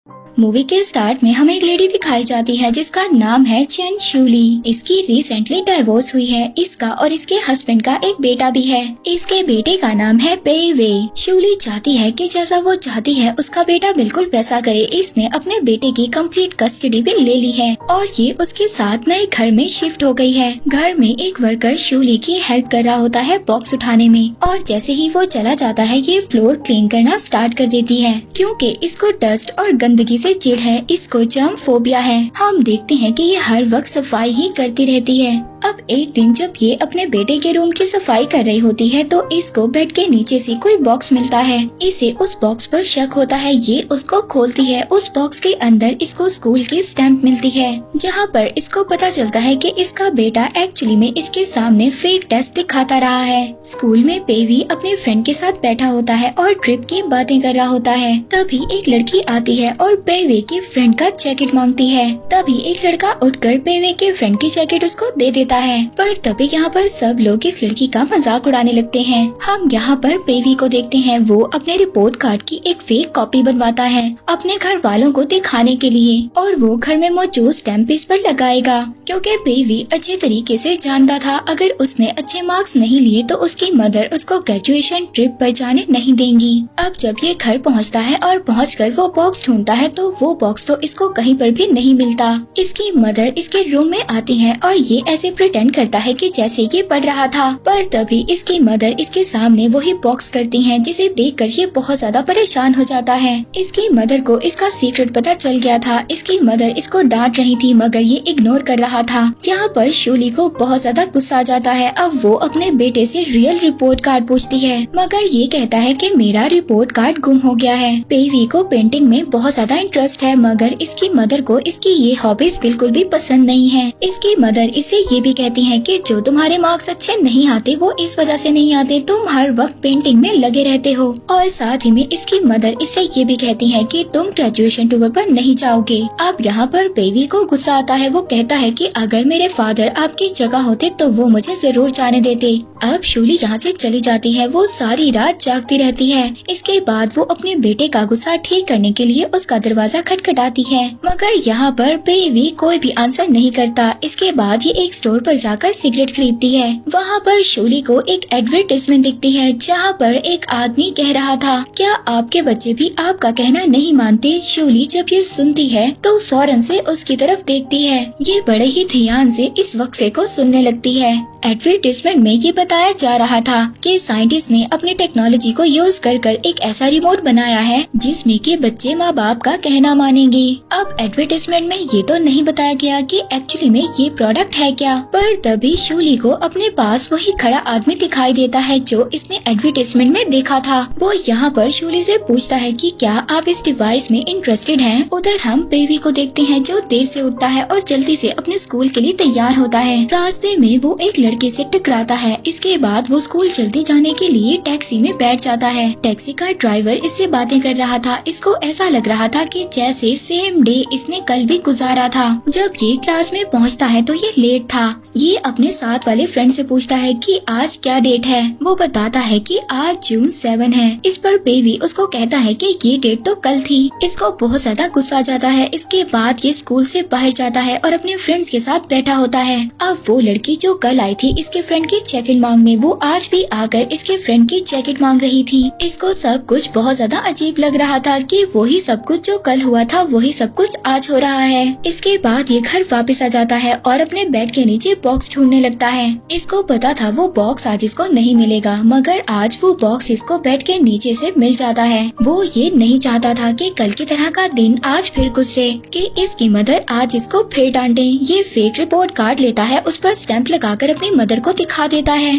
Movie के start में हमें एक लेडी दिखाई जाती है जिसका नाम है चेन शूली। इसकी रिसेंटली डाइवोर्स हुई है। इसका और इसके हस्बैंड का एक बेटा भी है। इसके बेटे का नाम है पे वे। शूली चाहती है कि जैसा वो चाहती है उसका बेटा बिल्कुल वैसा करे। इसने अपने बेटे की कंप्लीट कस्टडी भी ले ली है और ये उसके साथ नए घर में शिफ्ट हो गई है। घर में एक वर्कर शूली की हेल्प कर रहा होता है बॉक्स उठाने में और जैसे ही वो चला जाता है ये फ्लोर क्लीन करना स्टार्ट कर देती है क्योंकि इसको डस्ट और गंदगी से चिढ़ है। इसको जर्म फोबिया है। हम देखते हैं कि ये हर वक्त सफाई ही करती रहती है। अब एक दिन जब ये अपने बेटे के रूम की सफाई कर रही होती है तो इसको बेड के नीचे से कोई बॉक्स मिलता है। इसे उस बॉक्स पर शक होता है। ये उसको खोलती है। उस बॉक्स के अंदर इसको स्कूल की स्टैम्प मिलती है जहाँ पर इसको पता चलता है कि इसका बेटा एक्चुअली में इसके सामने फेक टेस्ट दिखाता रहा है। स्कूल में पेवी अपने फ्रेंड के साथ बैठा होता है और ट्रिप की बातें कर रहा होता है। तभी एक लड़की आती है और पेवे के फ्रेंड का जैकेट मांगती है। तभी एक लड़का उठकर पेवे के फ्रेंड की जैकेट उसको दे देता है। पर तभी यहाँ पर सब लोग इस लड़की का मजाक उड़ाने लगते हैं। हम यहाँ पर पेवी को देखते हैं। वो अपने रिपोर्ट कार्ड की एक फेक कॉपी बनवाता है अपने घर वालों को दिखाने के लिए और वो घर में मौजूद स्टैम्प इस पर लगाएगा क्योंकि पेवी अच्छे तरीके से जानता था अगर उसने अच्छे मार्क्स नहीं लिए तो उसकी मदर उसको ग्रेजुएशन ट्रिप पर जाने नहीं देंगी। अब जब ये घर पहुँचता है और पहुँचकर वो बॉक्स ढूंढता है तो वो बॉक्स तो इसको कहीं पर भी नहीं मिलता। इसकी मदर इसके रूम में आती है और ये ऐसे प्रिटेंड करता है कि जैसे ये पढ़ रहा था। पर तभी इसकी मदर इसके सामने वही बॉक्स करती हैं जिसे देखकर ये बहुत ज्यादा परेशान हो जाता है। इसकी मदर को इसका सीक्रेट पता चल गया था। इसकी मदर इसको डांट रही थी मगर ये इग्नोर कर रहा था। यहाँ पर शूली को बहुत ज्यादा गुस्सा आ जाता है। अब वो अपने बेटे से रियल रिपोर्ट कार्ड पूछती है मगर ये कहता है कि मेरा रिपोर्ट कार्ड गुम हो गया है। पेवी को पेंटिंग में बहुत ज्यादा इंटरेस्ट है मगर इसकी मदर को इसकी ये हॉबीज बिल्कुल भी पसंद नहीं है। इसकी मदर इसे ये भी कहती है कि जो तुम्हारे मार्क्स अच्छे नहीं आते वो इस वजह से नहीं आते, तुम हर वक्त पेंटिंग में लगे रहते हो। और साथ ही में इसकी मदर इससे ये भी कहती है कि तुम ग्रेजुएशन टूर पर नहीं जाओगे। अब यहाँ पर पेवी को गुस्सा आता है। वो कहता है कि अगर मेरे फादर आपकी जगह होते तो वो मुझे जरूर जाने देते। अब शूली यहाँ से चली जाती है। वो सारी रात जागती रहती है। इसके बाद वो अपने बेटे का गुस्सा ठीक करने के लिए उसका दरवाजा खटखटाती है मगर यहाँ पर पेवी कोई भी आंसर नहीं करता। इसके बाद ये एक स्टोर पर जाकर सिगरेट खरीदती है। वहाँ पर शूली को एक एडवर्टाइजमेंट दिखती है जहाँ पर एक आदमी कह रहा था क्या आपके बच्चे भी आपका कहना नहीं मानते। शूली जब ये सुनती है तो फौरन से उसकी तरफ देखती है। ये बड़े ही ध्यान से इस वक्फे को सुनने लगती है। एडवर्टाइजमेंट में ये बताया जा रहा था कि साइंटिस्ट ने अपनी टेक्नोलॉजी को यूज कर एक ऐसा रिमोट बनाया है जिसमें कि बच्चे माँ बाप का कहना मानेंगे। अब एडवर्टाइजमेंट में ये तो नहीं बताया गया कि एक्चुअली में ये प्रोडक्ट है क्या। पर तभी शूली को अपने पास वही खड़ा आदमी दिखाई देता है जो इसने एडवर्टाइजमेंट में देखा था। वो यहाँ पर शूली से पूछता है कि क्या आप इस डिवाइस में इंटरेस्टेड हैं। उधर हम पेवी को देखते हैं जो देर से उठता है और जल्दी से अपने स्कूल के लिए तैयार होता है। रास्ते में वो एक लड़के से टकराता है। इसके बाद वो स्कूल जल्दी जाने के लिए टैक्सी में बैठ जाता है। टैक्सी का ड्राइवर इससे बातें कर रहा था। इसको ऐसा लग रहा था कि जैसे सेम डे इसने कल भी गुजारा था। जब ये क्लास में पहुँचता है तो ये लेट था। ये अपने साथ वाले फ्रेंड से पूछता है कि आज क्या डेट है। वो बताता है कि आज जून 7 है। इस पर पेवी उसको कहता है कि ये डेट तो कल थी। इसको बहुत ज्यादा गुस्सा आ जाता है। इसके बाद ये स्कूल से बाहर जाता है और अपने फ्रेंड्स के साथ बैठा होता है। अब वो लड़की जो कल आई थी इसके फ्रेंड की जैकेट मांगने, वो आज भी आकर इसके फ्रेंड की जैकेट मांग रही थी। इसको सब कुछ बहुत ज्यादा अजीब लग रहा था कि वही सब कुछ जो कल हुआ था वही सब कुछ आज हो रहा है। इसके बाद ये घर वापस आ जाता है और अपने बेड के नीचे बॉक्स ढूंढने लगता है। इसको पता था वो बॉक्स आज इसको नहीं मिलेगा मगर आज वो बॉक्स इसको बेड के नीचे से मिल जाता है। वो ये नहीं चाहता था कि कल की तरह का दिन आज फिर गुजरे कि इसकी मदर आज इसको फिर डांटे। ये फेक रिपोर्ट कार्ड लेता है, उस पर स्टैंप लगाकर अपनी मदर को दिखा देता है।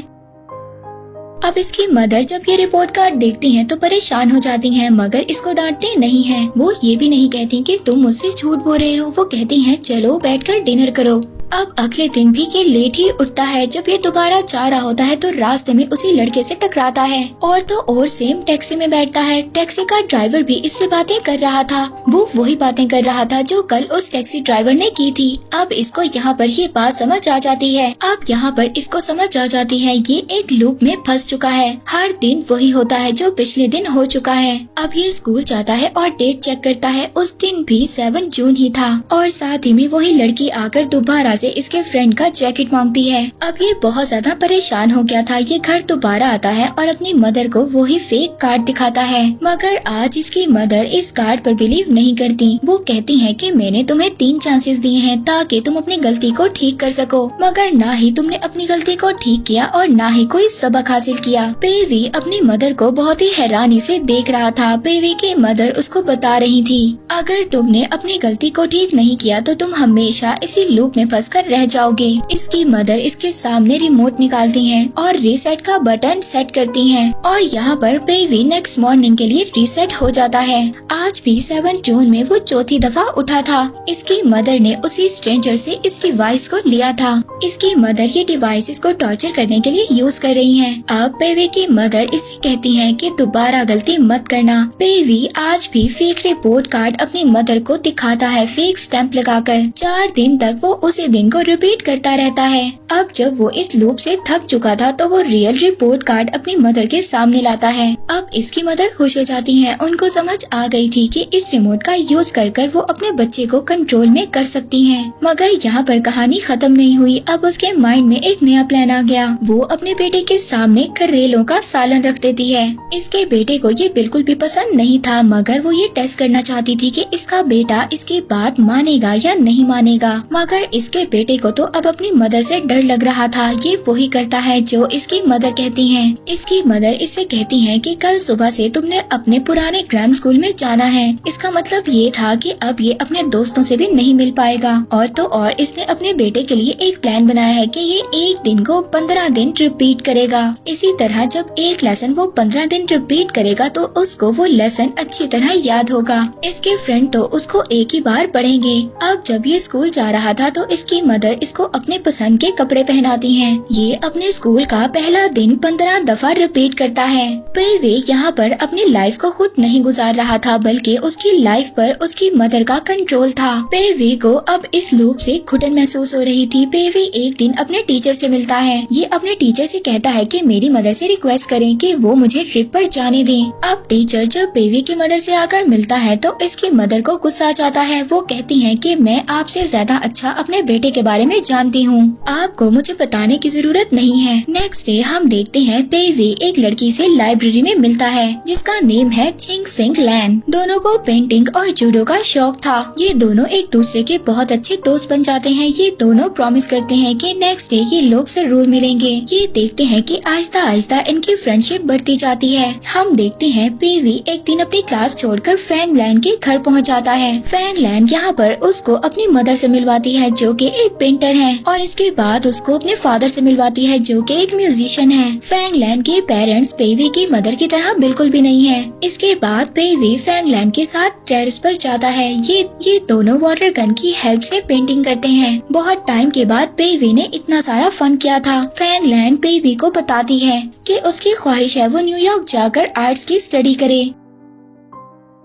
अब इसकी मदर जब ये रिपोर्ट कार्ड देखती हैं तो परेशान हो जाती हैं मगर इसको डांटते नहीं हैं। वो ये भी नहीं कहती कि तुम मुझसे झूठ बोल रहे हो। वो कहती हैं चलो बैठकर डिनर करो। अब अगले दिन भी ये लेट ही उठता है। जब ये दोबारा जा रहा होता है तो रास्ते में उसी लड़के से टकराता है और तो और सेम टैक्सी में बैठता है। टैक्सी का ड्राइवर भी इससे बातें कर रहा था। वो वही बातें कर रहा था जो कल उस टैक्सी ड्राइवर ने की थी। अब इसको यहाँ पर ये बात समझ आ जाती है। अब यहाँ पर इसको समझ आ जाती है ये एक लूप में फंस चुका है। हर दिन वही होता है जो पिछले दिन हो चुका है। अब ये स्कूल जाता है और डेट चेक करता है। उस दिन भी 7 जून ही था और साथ ही में वही लड़की आकर दोबारा से इसके फ्रेंड का जैकेट मांगती है। अब ये बहुत ज्यादा परेशान हो गया था। ये घर दोबारा आता है और अपनी मदर को वही फेक कार्ड दिखाता है, मगर आज इसकी मदर इस कार्ड पर बिलीव नहीं करती। वो कहती है कि मैंने तुम्हें 3 चांसेस दिए हैं ताकि तुम अपनी गलती को ठीक कर सको, मगर ना ही तुमने अपनी गलती को ठीक किया और ना ही कोई सबक हासिल किया। पेवी अपनी मदर को बहुत ही हैरानी से देख रहा था। पेवी की मदर उसको बता रही थी, अगर तुमने अपनी गलती को ठीक नहीं किया तो तुम हमेशा इसी लूप में फंसकर रह जाओगे। इसकी मदर इसके सामने रिमोट निकालती हैं और रीसेट का बटन सेट करती हैं और यहाँ पर पेवी नेक्स्ट मॉर्निंग के लिए रीसेट हो जाता है। आज भी 7 जून में वो चौथी दफा उठा था। इसकी मदर ने उसी स्ट्रेंजर से इस डिवाइस को लिया था। इसकी मदर ये डिवाइस इसको टॉर्चर करने के लिए यूज कर रही है। अब पेवी की मदर इसे कहती है कि दोबारा गलती मत करना। पेवी आज भी फेक रिपोर्ट कार्ड अपनी मदर को दिखाता है फेक स्टैंप लगाकर। 4 दिन तक वो उसी दिन को रिपीट करता रहता है। अब जब वो इस लूप से थक चुका था तो वो रियल रिपोर्ट कार्ड अपनी मदर के सामने लाता है। अब इसकी मदर खुश हो जाती है। उनको समझ आ गई थी कि इस रिमोट का यूज कर वो अपने बच्चे को कंट्रोल में कर सकती हैं। मगर यहाँ पर कहानी खत्म नहीं हुई। अब उसके माइंड में एक नया प्लान आ गया। वो अपने बेटे के सामने करेलों का सालन रख देती है। इसके बेटे को ये बिल्कुल भी पसंद नहीं था, मगर वो ये टेस्ट करना चाहती थी कि इसका बेटा इसकी बात मानेगा या नहीं मानेगा। मगर इसके बेटे को तो अब अपनी मदर से डर लग रहा था। ये वही करता है जो इसकी मदर कहती है। इसकी मदर इससे कहती है कि कल सुबह से तुमने अपने पुराने ग्राम स्कूल में जाना है। इसका मतलब ये था कि अब ये अपने दोस्तों से भी नहीं मिल पाएगा। और तो और इसने अपने बेटे के लिए एक प्लान बनाया है कि ये एक दिन को 15 दिन रिपीट करेगा। इसी तरह जब एक लेसन वो 15 दिन रिपीट करेगा तो उसको वो लेसन अच्छी तरह याद होगा। इसके फ्रेंड तो उसको एक ही बार पढ़ेंगे। अब जब ये स्कूल जा रहा था तो इसकी मदर इसको अपने पसंद के कपड़े पहनाती हैं। ये अपने स्कूल का पहला दिन 15 दफा रिपीट करता है। पेवी यहाँ पर अपनी लाइफ को खुद नहीं गुजार रहा था, बल्कि उसकी लाइफ पर उसकी मदर का कंट्रोल था। पेवी को अब इस लूप से घुटन महसूस हो रही थी। पेवी एक दिन अपने टीचर से मिलता है। ये अपने टीचर से कहता है कि मेरी मदर से रिक्वेस्ट करें कि वो मुझे ट्रिप पर जाने दें। अब टीचर जब पेवी की मदर से आकर मिलता है तो इसकी मदर को गुस्सा आ जाता है। वो कहती है कि मैं आपसे ज्यादा अच्छा अपने बेटे के बारे में जानती हूँ, आपको मुझे बताने की जरूरत नहीं है। नेक्स्ट डे हम देखते हैं पेवी एक लड़की से लाइब्रेरी में मिलता है जिसका नेम है चिंग फिंग लैन। दोनों को पेंटिंग और जूडो का शौक था। ये दोनों एक दूसरे के बहुत अच्छे दोस्त बन जाते हैं। ये दोनों प्रॉमिस करते हैं कि नेक्स्ट डे ये लोग जरूर मिलेंगे। ये देखते हैं कि आहिस्ता आहिस्ता इनकी फ्रेंडशिप बढ़ती जाती है। हम देखते हैं पेवी एक दिन अपनी क्लास छोड़कर फैंग लैन के घर पहुंच जाता है। फैंग लैन यहाँ पर उसको अपनी मदर से मिलवाती है जो कि एक पेंटर है और इसके बाद उसको अपने फादर से मिलवाती है जो कि एक म्यूजिशियन है। फैंग लैन के पेरेंट्स पेवी की मदर की तरह बिल्कुल भी नहीं है। इसके बाद पेवी फैंग लैन के साथ टेरेस पर जाता है। ये दोनों वाटर गन की हेल्प से पेंटिंग करते हैं। बहुत टाइम के बाद पेवी ने इतना सारा फन किया था। फैंग लैन पेवी को बताती है कि उसकी ख्वाहिश है वो न्यूयॉर्क जाकर आर्ट्स की स्टडी करे।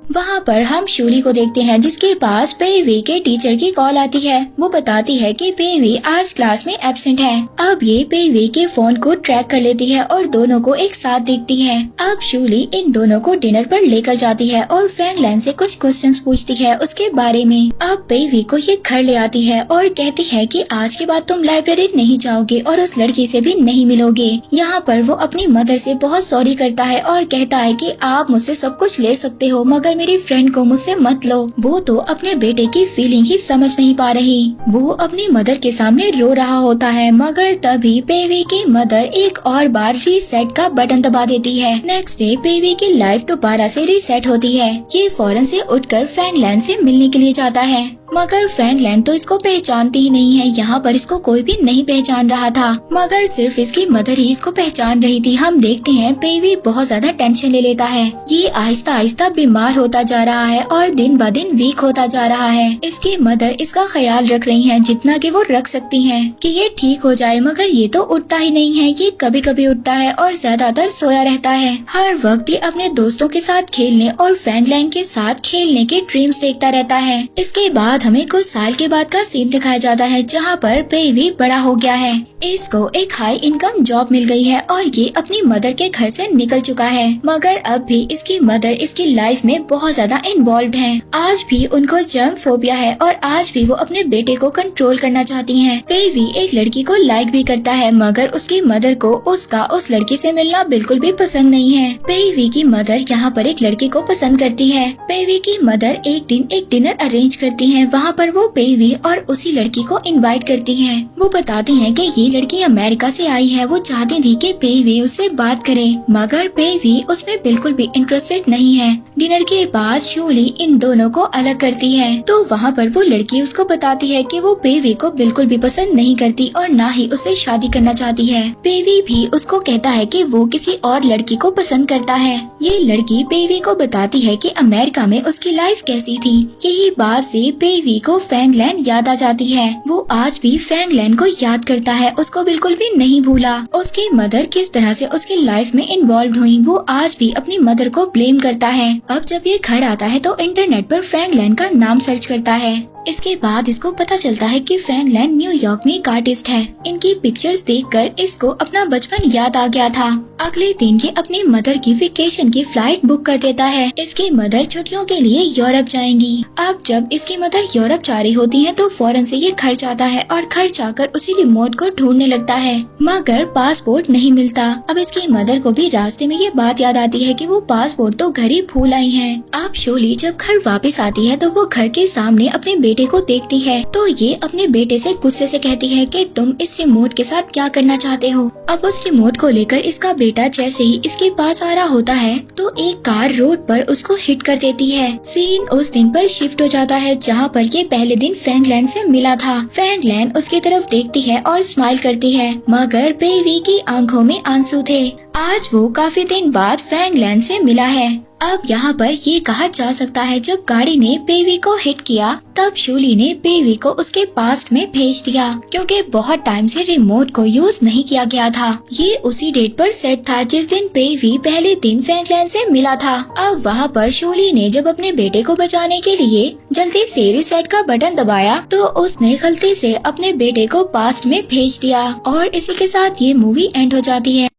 वहाँ पर हम शूली को देखते हैं जिसके पास पेवी के टीचर की कॉल आती है। वो बताती है कि पेवी आज क्लास में एब्सेंट है। अब ये पेवी के फोन को ट्रैक कर लेती है और दोनों को एक साथ देखती है। अब शूली इन दोनों को डिनर पर लेकर जाती है और फैंग लैन से कुछ क्वेश्चंस पूछती है उसके बारे में। अब पेवी को ये घर ले आती है और कहती है कि आज के बाद तुम लाइब्रेरी नहीं जाओगे और उस लड़की से भी नहीं मिलोगे। यहाँ पर वो अपनी मदर से बहुत सॉरी करता है और कहता है कि आप मुझसे सब कुछ ले सकते हो मगर मेरी फ्रेंड को मुझसे मत लो। वो तो अपने बेटे की फीलिंग ही समझ नहीं पा रही। वो अपनी मदर के सामने रो रहा होता है, मगर तभी पेवी की मदर एक और बार रीसेट का बटन दबा देती है। नेक्स्ट डे पेवी की लाइफ दोबारा से रीसेट होती है। ये फौरन से उठकर फैंग लैन से मिलने के लिए जाता है। मगर फैंगलैन तो इसको पहचानती ही नहीं है। यहाँ पर इसको कोई भी नहीं पहचान रहा था, मगर सिर्फ इसकी मदर ही इसको पहचान रही थी। हम देखते हैं पेवी बहुत ज्यादा टेंशन ले लेता है। ये आहिस्ता आहिस्ता बीमार होता जा रहा है और दिन ब दिन वीक होता जा रहा है। इसकी मदर इसका ख्याल रख रही है जितना कि वो रख सकती हैं कि ये ठीक हो जाए, मगर ये तो उठता ही नहीं है। ये कभी कभी उठता है और ज्यादातर सोया रहता है। हर वक्त ये अपने दोस्तों के साथ खेलने और फैंगलैन के साथ खेलने के ड्रीम्स देखता रहता है। इसके बाद हमें कुछ साल के बाद का सीन दिखाया जाता है जहाँ पर पेवी बड़ा हो गया है। इसको एक हाई इनकम जॉब मिल गई है और ये अपनी मदर के घर से निकल चुका है, मगर अब भी इसकी मदर इसकी लाइफ में बहुत ज्यादा इन्वॉल्व है। आज भी उनको जर्म फोबिया है और आज भी वो अपने बेटे को कंट्रोल करना चाहती हैं। पेवी एक लड़की को लाइक भी करता है, मगर उसकी मदर को उसका उस लड़की से मिलना बिल्कुल भी पसंद नहीं है। पेवी की मदर यहाँ पर एक लड़की को पसंद करती है। पेवी की मदर एक दिन एक डिनर अरेंज करती है। वहाँ पर वो पेवी और उसी लड़की को इनवाइट करती है। वो बताती है कि ये लड़की अमेरिका से आई है। वो चाहती थी कि पेवी उससे बात करे, मगर पेवी उसमें बिल्कुल भी इंटरेस्टेड नहीं है। डिनर के बाद शूली इन दोनों को अलग करती है, तो वहाँ पर वो लड़की उसको बताती है कि वो पेवी को बिल्कुल भी पसंद नहीं करती और ना ही उससे शादी करना चाहती है। पेवी भी उसको कहता है कि वो किसी और लड़की को पसंद करता है। ये लड़की पेवी को बताती है कि अमेरिका में उसकी लाइफ कैसी थी। यही बात से पेवी को फैंगलैन याद आ जाती है। वो आज भी फैंगलैन को याद करता है, उसको बिल्कुल भी नहीं भूला। उसकी मदर किस तरह से उसकी लाइफ में इन्वॉल्व हुई, वो आज भी अपनी मदर को ब्लेम करता है। अब जब ये घर आता है तो इंटरनेट पर फैंगलैन का नाम सर्च करता है। इसके बाद इसको पता चलता है कि फैंगलैन न्यूयॉर्क में एक आर्टिस्ट है। इनकी पिक्चर्स देखकर इसको अपना बचपन याद आ गया था। अगले दिन ये अपनी मदर की वेकेशन की फ्लाइट बुक कर देता है। इसकी मदर छुट्टियों के लिए यूरोप जाएंगी। अब जब इसकी मदर यूरोप जा रही होती है तो फौरन से ये घर जाता है और घर जाकर उसी रिमोट को ढूंढने लगता है, मगर पासपोर्ट नहीं मिलता। अब इसकी मदर को भी रास्ते में ये बात याद आती है कि वो पासपोर्ट तो घर ही भूल आई है। अब शोली जब घर वापस आती है तो वो घर के सामने अपने बेटे को देखती है, तो ये अपने बेटे से गुस्से से कहती है कि तुम इस रिमोट के साथ क्या करना चाहते हो। अब उस रिमोट को लेकर इसका बेटा जैसे ही इसके पास आ रहा होता है तो एक कार रोड पर उसको हिट कर देती है। सीन उस दिन पर शिफ्ट हो जाता है जहाँ पर ये पहले दिन फैंगलैन से मिला था। फैंगलैन उसकी तरफ देखती है और स्माइल करती है, मगर पेवी की आंखों में आंसू थे। आज वो काफी दिन बाद फैंगलैन से मिला है। अब यहाँ पर ये कहा जा सकता है जब गाड़ी ने पेवी को हिट किया तब शूली ने पेवी को उसके पास्ट में भेज दिया, क्योंकि बहुत टाइम से रिमोट को यूज नहीं किया गया था। ये उसी डेट पर सेट था जिस दिन पेवी पहले दिन फैंगलैन से मिला था। अब वहाँ पर शूली ने जब अपने बेटे को बचाने के लिए जल्दी से रीसेट का बटन दबाया तो उसने गलती से अपने बेटे को पास्ट में भेज दिया। और इसी के साथ ये मूवी एंड हो जाती है।